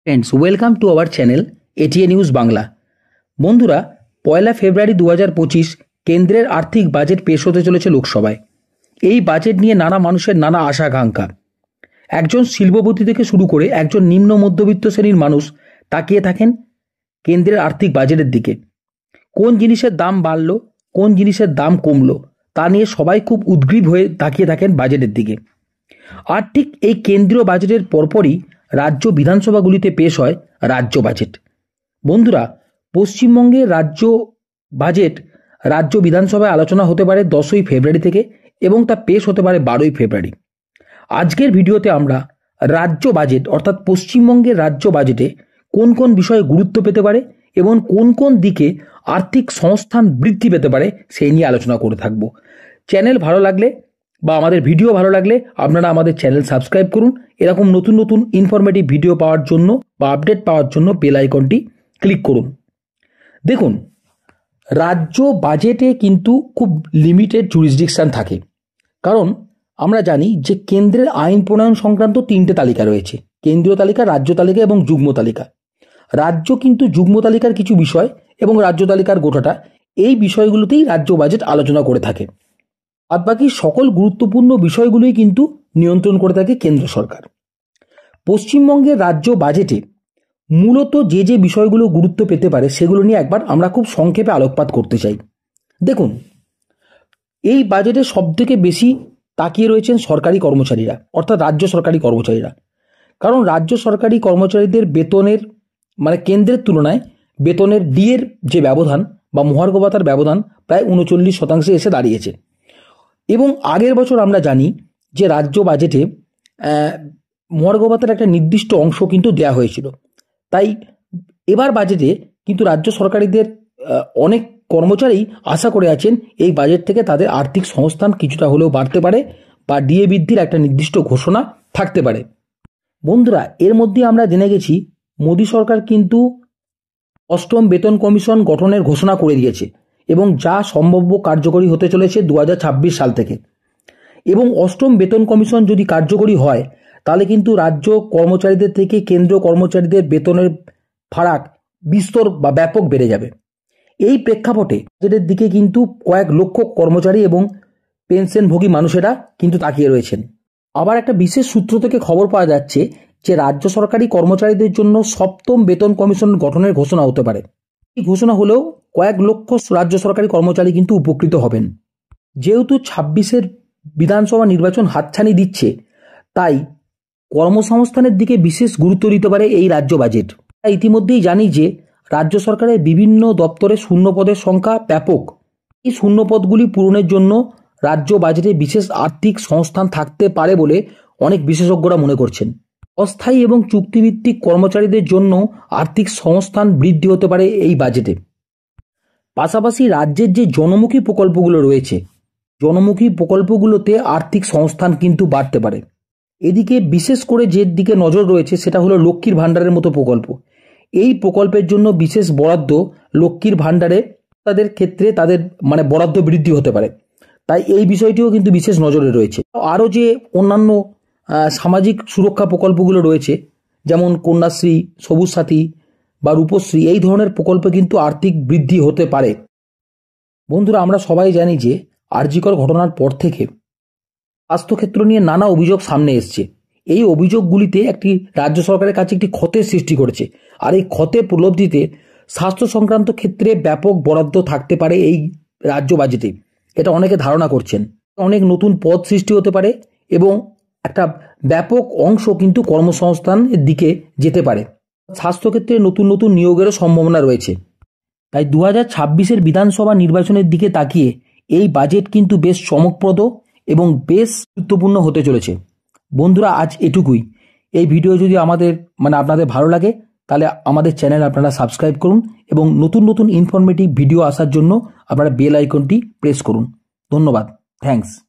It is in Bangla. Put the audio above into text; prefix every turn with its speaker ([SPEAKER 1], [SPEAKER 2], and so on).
[SPEAKER 1] Friends, welcome to our channel ATA news Bangla. বন্ধুরা, 1 ফেব্রুয়ারি 2025 কেন্দ্রের আর্থিক বাজেট পেশ হতে চলেছে লোকসভায়। এই বাজেট নিয়ে নানা মানুষের নানা আশা আকাঙ্ক্ষা। একজন শিল্পপতি থেকে শুরু করে একজন নিম্ন মধ্যবিত্ত শ্রেণীর মানুষ তাকিয়ে থাকেন কেন্দ্রের আর্থিক বাজেটের দিকে। কোন জিনিসের দাম বাড়লো, কোন জিনিসের দাম কমলো, তা নিয়ে সবাই খুব উদ্গ্রীব হয়ে তাকিয়ে থাকেন বাজেটের দিকে। আর ঠিক এই কেন্দ্রীয় বাজেটের পরপরই রাজ্য বিধানসভাগুলিতে পেশ হয় রাজ্য বাজেট। বন্ধুরা, পশ্চিমবঙ্গের রাজ্য বাজেট রাজ্য বিধানসভায় আলোচনা হতে পারে 10ই ফেব্রুয়ারি থেকে এবং তা পেশ হতে পারে 12ই ফেব্রুয়ারি। আজকের ভিডিওতে আমরা রাজ্য বাজেট অর্থাৎ পশ্চিমবঙ্গের রাজ্য বাজেটে কোন কোন বিষয়ে গুরুত্ব পেতে পারে এবং কোন কোন দিকে আর্থিক সংস্থান বৃদ্ধি পেতে পারে সেই নিয়ে আলোচনা করে থাকব। চ্যানেল ভালো লাগলে বা আমাদের ভিডিও ভালো লাগলে আপনারা আমাদের চ্যানেল সাবস্ক্রাইব করুন। এরকম নতুন নতুন ইনফরমেটিভ ভিডিও পাওয়ার জন্য বা আপডেট পাওয়ার জন্য বেল আইকনটি ক্লিক করুন। দেখুন, রাজ্য বাজেটে কিন্তু খুব লিমিটেড জুরিসডিকশন থাকে, কারণ আমরা জানি যে কেন্দ্রের আইন প্রণয়ন সংক্রান্ত 3টে তালিকা রয়েছে: কেন্দ্রীয় তালিকা, রাজ্য তালিকা এবং যুগ্ম তালিকা। রাজ্য কিন্তু যুগ্ম তালিকার কিছু বিষয় এবং রাজ্য তালিকার গোটাটা, এই বিষয়গুলোতেই রাজ্য বাজেট আলোচনা করে থাকে। আর বাকি সকল গুরুত্বপূর্ণ বিষয়গুলোই কিন্তু নিয়ন্ত্রণ করে থাকে কেন্দ্র সরকার। পশ্চিমবঙ্গের রাজ্য বাজেটে মূলত যে যে বিষয়গুলো গুরুত্ব পেতে পারে সেগুলো নিয়ে একবার আমরা খুব সংক্ষেপে আলোকপাত করতে চাই। দেখুন, এই বাজেটে সবথেকে বেশি তাকিয়ে রয়েছেন সরকারি কর্মচারীরা, অর্থাৎ রাজ্য সরকারি কর্মচারীরা। কারণ রাজ্য সরকারি কর্মচারীদের বেতনের কেন্দ্রের তুলনায় বেতনের ডিএর যে ব্যবধান বা মহার্ঘ ভাতার ব্যবধান প্রায় 39% এসে দাঁড়িয়েছে। এবং আগের বছর আমরা জানি যে রাজ্য বাজেটে মহার্ঘ ভাতার একটা নির্দিষ্ট অংশ কিন্তু দেওয়া হয়েছিল। তাই এবার বাজেটে কিন্তু রাজ্য সরকারিদের অনেক কর্মচারী আশা করে আছেন এই বাজেট থেকে তাদের আর্থিক সংস্থান কিছুটা হলেও বাড়তে পারে বা ডিএ বৃদ্ধির একটা নির্দিষ্ট ঘোষণা থাকতে পারে। বন্ধুরা, এর মধ্যে আমরা জেনে গেছি মোদী সরকার কিন্তু 8ম বেতন কমিশন গঠনের ঘোষণা করে দিয়েছে এবং যা সম্ভাব্য কার্যকরী হতে চলেছে 2026 সাল থেকে। এবং 8ম বেতন কমিশন যদি কার্যকরী হয় তাহলে কিন্তু রাজ্য কর্মচারীদের থেকে কেন্দ্রীয় কর্মচারীদের বেতনের ফারাক বিস্তর বা ব্যাপক বেড়ে যাবে। এই প্রেক্ষাপটে বাজেটের দিকে কিন্তু কয়েক লক্ষ কর্মচারী এবং পেনশনভোগী মানুষেরা কিন্তু তাকিয়ে রয়েছেন। আবার একটা বিশেষ সূত্র থেকে খবর পাওয়া যাচ্ছে যে রাজ্য সরকারি কর্মচারীদের জন্য 7ম বেতন কমিশন গঠনের ঘোষণা হতে পারে। এই ঘোষণা হলেও কয়েক লক্ষ রাজ্য সরকারি কর্মচারী কিন্তু উপকৃত হবেন। যেহেতু 26-এর বিধানসভা নির্বাচন হাতছানি দিচ্ছে, তাই কর্মসংস্থানের দিকে বিশেষ গুরুত্ব দিতে পারে এই রাজ্য বাজেট। ইতিমধ্যেই জানি যে রাজ্য সরকারের বিভিন্ন দপ্তরে শূন্যপদের সংখ্যা ব্যাপক। এই শূন্যপদগুলি পূরণের জন্য রাজ্য বাজেটে বিশেষ আর্থিক সংস্থান থাকতে পারে বলে অনেক বিশেষজ্ঞরা মনে করছেন। অস্থায়ী এবং চুক্তিভিত্তিক কর্মচারীদের জন্য আর্থিক সংস্থান বৃদ্ধি হতে পারে এই বাজেটে। পাশাপাশি রাজ্যের যে জনমুখী প্রকল্পগুলো রয়েছে, জনমুখী প্রকল্পগুলোতে আর্থিক সংস্থান কিন্তু বাড়তে পারে। এদিকে বিশেষ করে যে দিকে নজর রয়েছে সেটা হলো লক্ষ্মীর ভাণ্ডারের মতো প্রকল্প। এই প্রকল্পের জন্য বিশেষ বরাদ্দ লক্ষ্মীর ভাণ্ডারে তাদের ক্ষেত্রে তাদের বরাদ্দ বৃদ্ধি হতে পারে। তাই এই বিষয়টিও কিন্তু বিশেষ নজরে রয়েছে। আরও যে অন্যান্য সামাজিক সুরক্ষা প্রকল্পগুলো রয়েছে, যেমন কন্যাশ্রী, সবুজ সাথী বা রূপশ্রী, এই ধরনের প্রকল্পে কিন্তু আর্থিক বৃদ্ধি হতে পারে। বন্ধুরা, আমরা সবাই জানি যে আরজিকর ঘটনার পর থেকে স্বাস্থ্যক্ষেত্র নিয়ে নানা অভিযোগ সামনে এসছে। এই অভিযোগগুলিতে একটি রাজ্য সরকারের কাছে একটি ক্ষতের সৃষ্টি করেছে। আর এই ক্ষতের প্রলব্ধিতে স্বাস্থ্য সংক্রান্ত ক্ষেত্রে ব্যাপক বরাদ্দ থাকতে পারে এই রাজ্য বাজেটে, এটা অনেকে ধারণা করছেন। অনেক নতুন পদ সৃষ্টি হতে পারে এবং একটা ব্যাপক অংশ কিন্তু কর্মসংস্থানের দিকে যেতে পারে। স্বাস্থ্যক্ষেত্রে নতুন নতুন নিয়োগেরও সম্ভাবনা রয়েছে। তাই 2026-এর বিধানসভা নির্বাচনের দিকে তাকিয়ে এই বাজেট কিন্তু বেশ চমকপ্রদ এবং বেশ গুরুত্বপূর্ণ হতে চলেছে। বন্ধুরা, আজ এটুকুই। এই ভিডিও যদি আপনাদের ভালো লাগে তাহলে আমাদের চ্যানেল আপনারা সাবস্ক্রাইব করুন এবং নতুন নতুন ইনফরমেটিভ ভিডিও আসার জন্য আপনারা বেল আইকনটি প্রেস করুন। ধন্যবাদ। থ্যাঙ্কস।